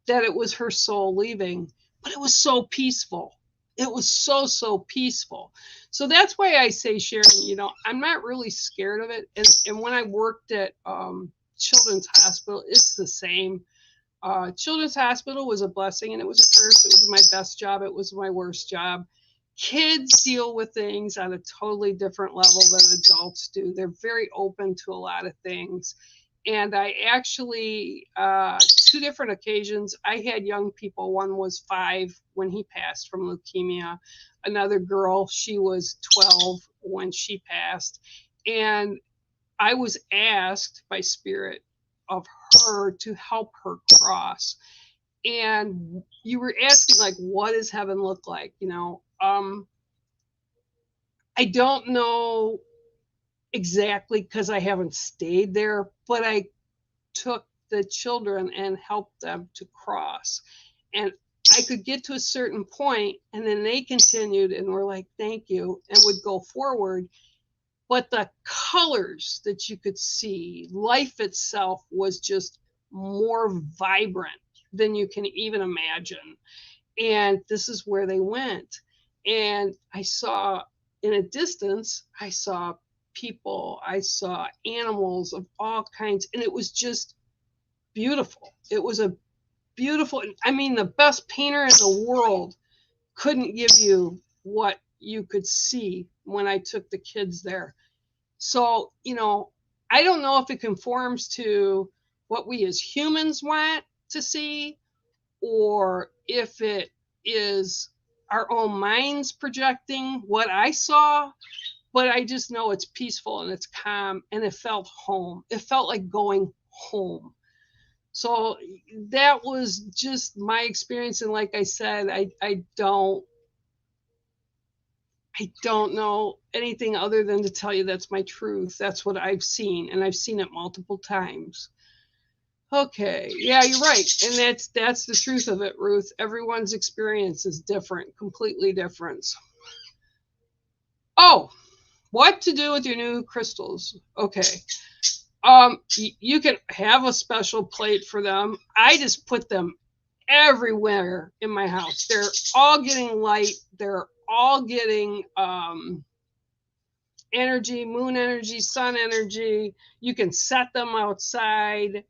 that it was her soul leaving, but it was so peaceful. It was so, so peaceful. So that's why I say, Sharon, I'm not really scared of it. And when I worked at Children's Hospital, it's the same. Children's Hospital was a blessing and it was a curse. It was my best job. It was my worst job. Kids deal with things on a totally different level than adults do. They're very open to a lot of things. And I actually 2 different occasions. I had young people. One was 5 when he passed from leukemia. Another girl, she was 12 when she passed. And I was asked by Spirit of her to help her cross. And you were asking, like, what does heaven look like? I don't know exactly because I haven't stayed there, but I took the children and helped them to cross. And I could get to a certain point, and then they continued and were like, thank you, and would go forward. But the colors that you could see, life itself was just more vibrant than you can even imagine. And this is where they went. And I saw, in a distance, I saw people, I saw animals of all kinds, and it was just beautiful. It was a beautiful, I mean, the best painter in the world couldn't give you what you could see when I took the kids there. So, I don't know if it conforms to what we as humans want to see, or if it is our own minds projecting what I saw, but I just know it's peaceful and it's calm, and it felt home. It felt like going home. So that was just my experience. And like I said, I don't know anything other than to tell you that's my truth. That's what I've seen, and I've seen it multiple times. Okay, yeah, you're right. And that's the truth of it, Ruth. Everyone's experience is different, completely different. Oh, what to do with your new crystals? Okay. You can have a special plate for them. I just put them everywhere in my house. They're all getting light. They're all getting energy, moon energy, sun energy. You can set them outside.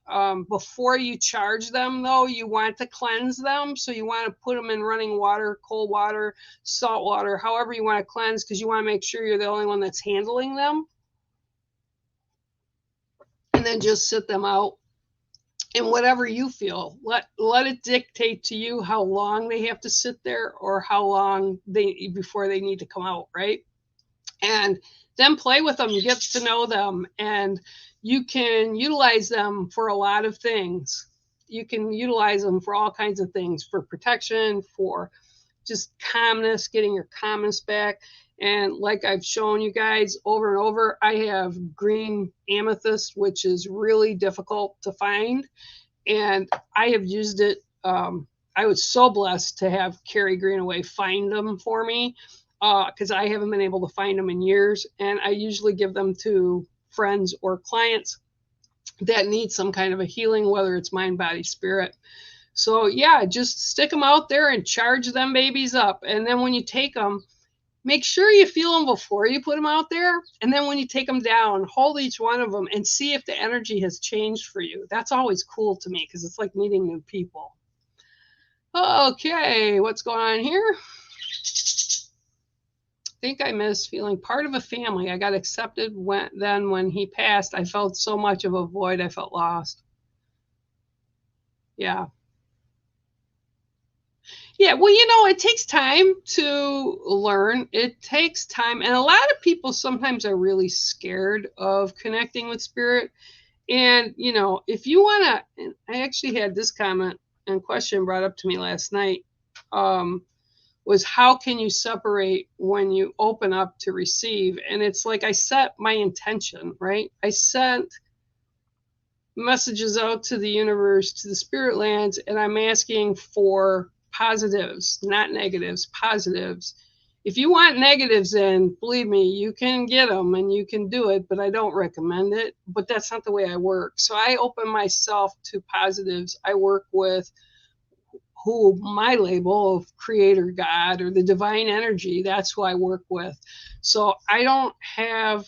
Before you charge them, though, you want to cleanse them. So you want to put them in running water, cold water, salt water, however you want to cleanse, because you want to make sure you're the only one that's handling them. And then just sit them out. And whatever you feel, let it dictate to you how long they have to sit there, or how long before they need to come out, right? And then play with them, get to know them, and you can utilize them for a lot of things. You can utilize them for all kinds of things, for protection, for just calmness, getting your calmness back. And like I've shown you guys over and over, I have green amethyst, which is really difficult to find. And I have used it. I was so blessed to have Carrie Greenaway find them for me, because I haven't been able to find them in years. And I usually give them to friends or clients that need some kind of a healing, whether it's mind, body, spirit. So yeah, just stick them out there and charge them babies up. And then when you take them, make sure you feel them before you put them out there. And then when you take them down, hold each one of them and see if the energy has changed for you. That's always cool to me, because it's like meeting new people. Okay, what's going on here? I think I miss feeling part of a family. I got accepted when he passed. I felt so much of a void. I felt lost. Yeah. Yeah, well, it takes time to learn. It takes time. And a lot of people sometimes are really scared of connecting with spirit. And, if you want to, I actually had this comment and question brought up to me last night, was how can you separate when you open up to receive? And it's like I set my intention, right? I sent messages out to the universe, to the spirit lands, and I'm asking for positives, not negatives, positives. If you want negatives in, believe me, you can get them and you can do it, but I don't recommend it. But that's not the way I work. So I open myself to positives. I work with who my label of creator God or the divine energy, that's who I work with. So I don't have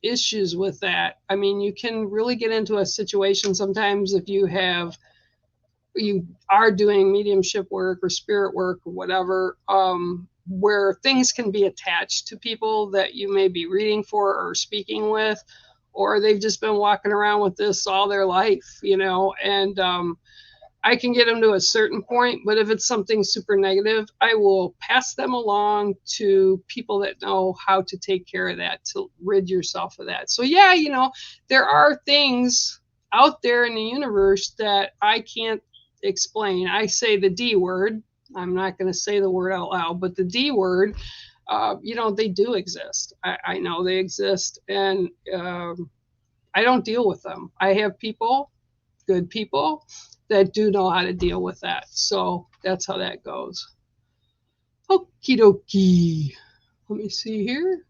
issues with that. I mean, you can really get into a situation sometimes if you are doing mediumship work or spirit work or whatever, where things can be attached to people that you may be reading for or speaking with, or they've just been walking around with this all their life, you know, and I can get them to a certain point, but if it's something super negative, I will pass them along to people that know how to take care of that, to rid yourself of that. So yeah, you know, there are things out there in the universe that I can't explain. I say the D word. I'm not going to say the word out loud, but the D word, you know, they do exist. I know they exist, and I don't deal with them. I have people, good people, that do know how to deal with that. So that's how that goes. Okie dokie. Let me see here.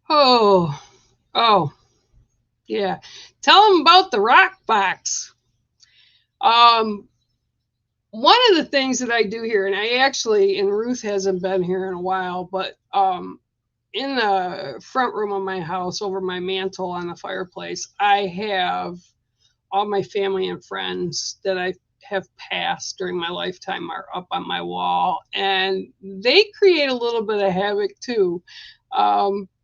Oh, yeah. Tell them about the rock box. One of the things that I do here, and I actually, and Ruth hasn't been here in a while, but in the front room of my house, over my mantle on the fireplace, I have all my family and friends that I have passed during my lifetime are up on my wall, and they create a little bit of havoc too,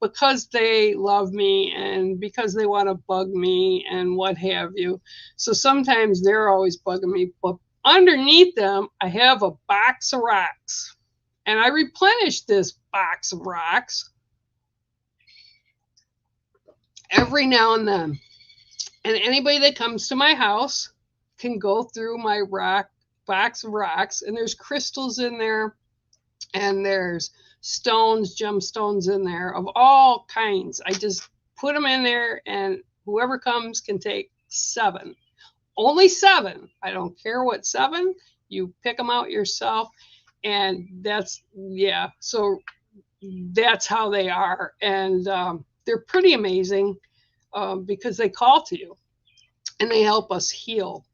because they love me and because they want to bug me and what have you. So sometimes they're always bugging me, but underneath them, I have a box of rocks, and I replenish this box of rocks every now and then. And anybody that comes to my house can go through my box of rocks, and there's crystals in there, and there's stones, gemstones in there of all kinds. I just put them in there, and whoever comes can take 7. Only 7. I don't care what 7. You pick them out yourself, and that's, yeah. So that's how they are, and they're pretty amazing. Because they call to you and they help us heal.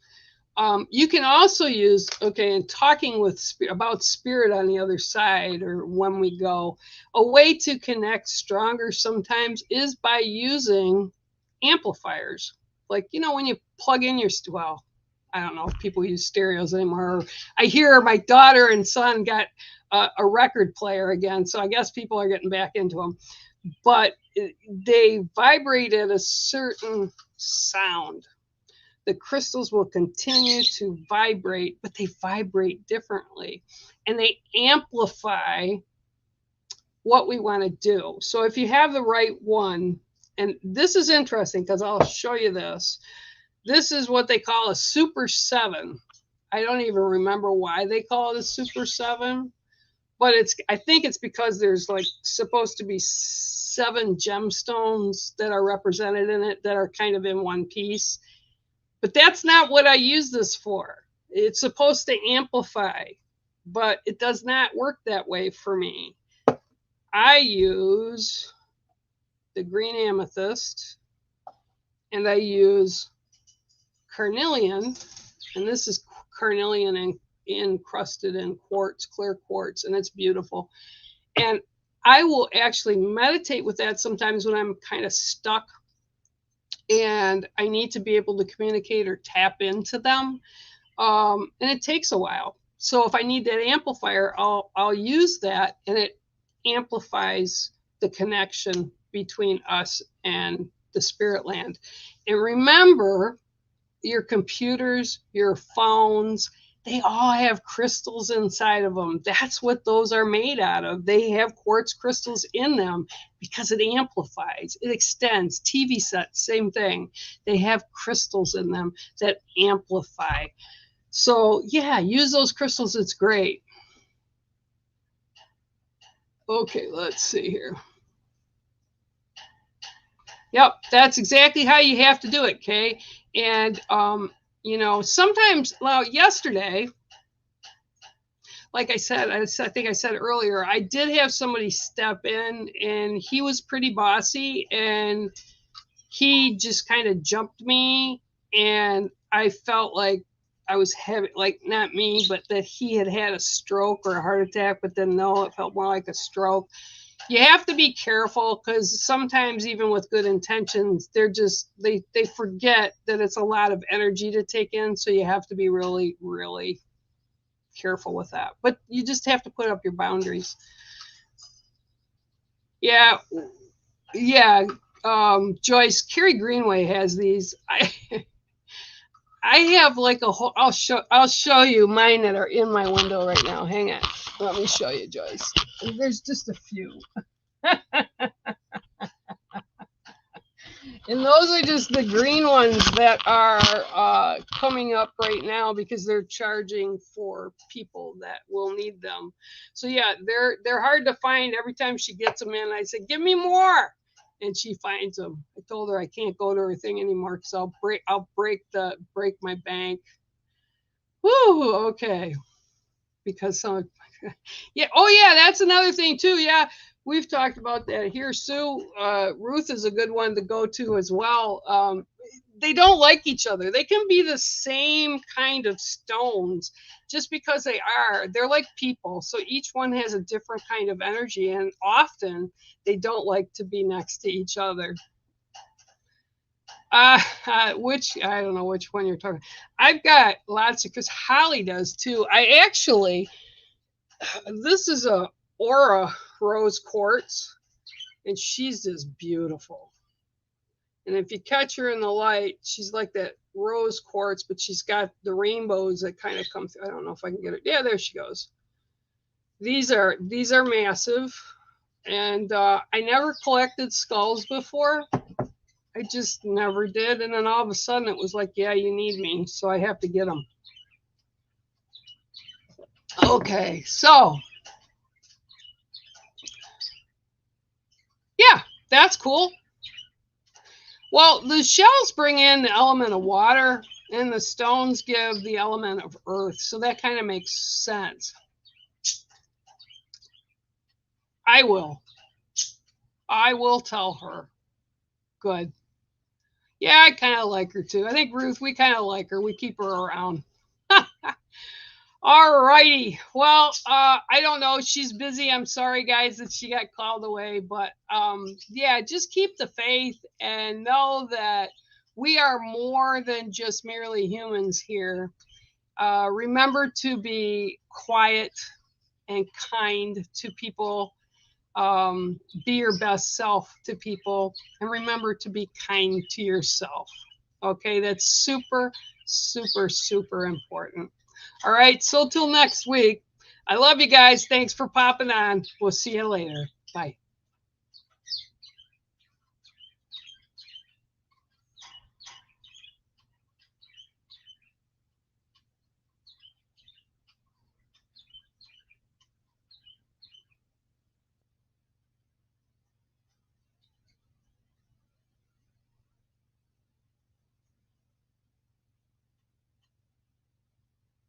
You can also use, okay, and talking with about spirit on the other side, or when we go, a way to connect stronger sometimes is by using amplifiers. Like, you know, when you plug in your, well, I don't know if people use stereos anymore. I hear my daughter and son got a record player again, so I guess people are getting back into them. But they vibrate at a certain sound. The crystals will continue to vibrate, but they vibrate differently, and they amplify what we want to do. So if you have the right one, and this is interesting because I'll show you this. This is what they call a Super 7. I don't even remember why they call it a Super 7, but I think it's because there's like supposed to be 7 gemstones that are represented in it that are kind of in one piece. But that's not what I use this for. It's supposed to amplify, but it does not work that way for me. I use the green amethyst, and I use carnelian, and this is carnelian encrusted in quartz, clear quartz, and it's beautiful. And I will actually meditate with that sometimes when I'm kind of stuck and I need to be able to communicate or tap into them. And it takes a while. So if I need that amplifier, I'll use that, and it amplifies the connection between us and the spirit land. And remember, your computers, your phones, they all have crystals inside of them. That's what those are made out of. They have quartz crystals in them because it amplifies, it extends. TV sets, same thing. They have crystals in them that amplify. So yeah, use those crystals. It's great. Okay, let's see here. Yep, that's exactly how you have to do it, Kay. And you know, sometimes, well, yesterday, like I said, I think I said earlier, I did have somebody step in, and he was pretty bossy, and he just kind of jumped me, and I felt like I was heavy, like not me, but that he had had a stroke or a heart attack, but then no, it felt more like a stroke. You have to be careful, because sometimes even with good intentions, they're just, they forget that it's a lot of energy to take in. So you have to be really, really careful with that. But you just have to put up your boundaries. Yeah. Yeah, Joyce, Carrie Greenway has these. I have like a whole. I'll show you mine that are in my window right now. Hang on, let me show you, Joyce. There's just a few. And those are just the green ones that are coming up right now because they're charging for people that will need them. So yeah, they're hard to find. Every time she gets them in, I say, "Give me more," and she finds them. I told her I can't go to her thing anymore because I'll break my bank. Woo, okay. Because some, yeah, oh yeah, that's another thing too. Yeah, we've talked about that here. Sue, Ruth is a good one to go to as well. They don't like each other. They can be the same kind of stones just because they are. They're like people. So each one has a different kind of energy, and often they don't like to be next to each other. Which I don't know which one you're talking. I've got lots of because Holly does too. I actually this is a aura rose quartz, and she's just beautiful. And if you catch her in the light, she's like that rose quartz, but she's got the rainbows that kind of come through. I don't know if I can get it. Yeah, there she goes. These are massive, and I never collected skulls before. I just never did, and then all of a sudden it was like, yeah, you need me, so I have to get them. Okay, so yeah, that's cool. Well, the shells bring in the element of water, and the stones give the element of earth, so that kind of makes sense. I will tell her. Good. Yeah, I kind of like her too. I think Ruth, we kind of like her. We keep her around. All righty. Well, I don't know. She's busy. I'm sorry, guys, that she got called away. But yeah, just keep the faith and know that we are more than just merely humans here. Remember to be quiet and kind to people. Be your best self to people. And remember to be kind to yourself. Okay, that's super, super, super important. All right, so till next week. I love you guys. Thanks for popping on. We'll see you later. Bye.